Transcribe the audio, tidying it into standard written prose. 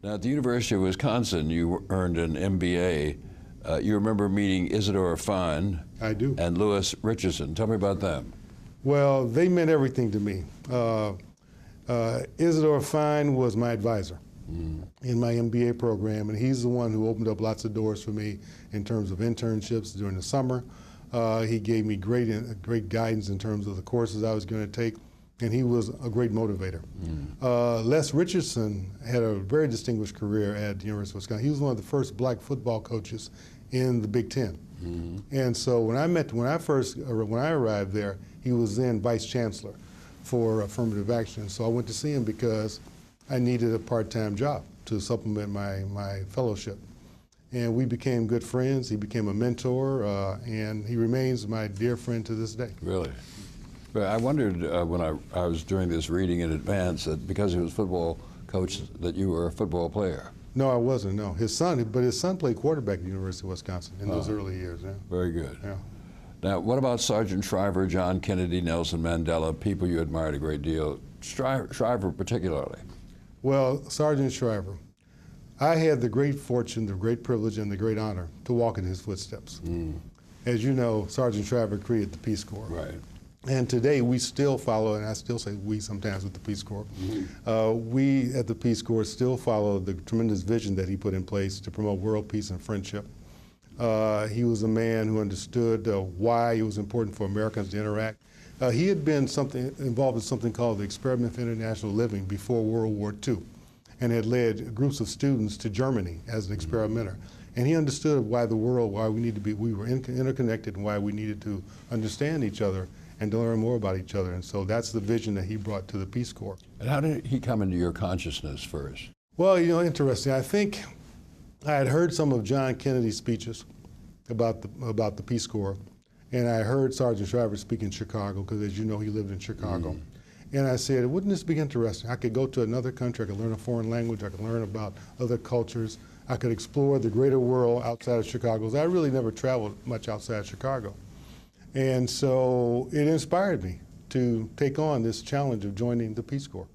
Now, at the University of Wisconsin, you earned an MBA. You remember meeting Isadora Fine I do. and Lewis Richardson. Tell me about them. Well, they meant everything to me. Isadora Fine was my advisor in my MBA program, and he's the one who opened up lots of doors for me in terms of internships during the summer. He gave me great guidance in terms of the courses I was going to take, and he was a great motivator. Les Richardson had a very distinguished career at the University of Wisconsin. He was one of the first black football coaches in the Big Ten. And so when I arrived there, he was then vice chancellor for affirmative action. So I went to see him because I needed a part-time job to supplement my fellowship. And we became good friends. He became a mentor, and he remains my dear friend to this day. Really? But I wondered when I was doing this reading in advance that because he was football coach that you were a football player. No, I wasn't, no. His son played quarterback at the University of Wisconsin in those early years. Yeah. Very good. Yeah. Now, what about Sargent, Shriver, John Kennedy, Nelson Mandela, people you admired a great deal, Shriver particularly? Well, Sargent Shriver, I had the great fortune, the great privilege, and the great honor to walk in his footsteps. As you know, Sargent Shriver created the Peace Corps. Right. And today we still follow, and I still say we sometimes with the Peace Corps, we at the Peace Corps still follow the tremendous vision that he put in place to promote world peace and friendship. He was a man who understood why it was important for Americans to interact. He had been involved in something called the Experiment for International Living before World War II, and had led groups of students to Germany as an experimenter. And he understood why we were interconnected, and why we needed to understand each other and to learn more about each other. And so that's the vision that he brought to the Peace Corps. And how did he come into your consciousness first? Well, you know, interesting. I think I had heard some of John Kennedy's speeches about the Peace Corps, and I heard Sargent Shriver speak in Chicago, because as you know, he lived in Chicago. And I said, wouldn't this be interesting? I could go to another country, I could learn a foreign language, I could learn about other cultures, I could explore the greater world outside of Chicago. I really never traveled much outside Chicago. And so it inspired me to take on this challenge of joining the Peace Corps.